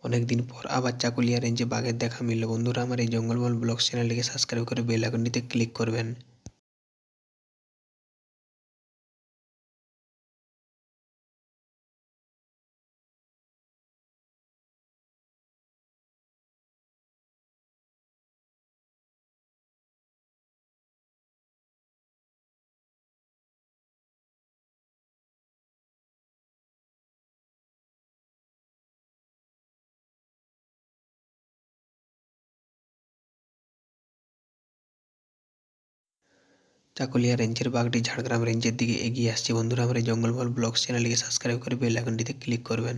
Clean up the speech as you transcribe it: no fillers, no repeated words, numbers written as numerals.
অনেকদিন পর আবার চাকুলিয়া রেঞ্জে বাঘের দেখা মিলল। বন্ধুরা, আমার এই জঙ্গলমহল ব্লগস চ্যানেলটিকে সাবস্ক্রাইব করে বেল আইকনটিতে ক্লিক করবেন। চাকুলিয়া রেঞ্জের বাঘটি ঝাড়গ্রাম রেঞ্জের দিকে এগিয়ে আসছে। বন্ধুরা, আমার এই জঙ্গলমহল ব্লগস চ্যানেলটিকে সাবস্ক্রাইব করে বেল আইকনটিতে ক্লিক করবেন।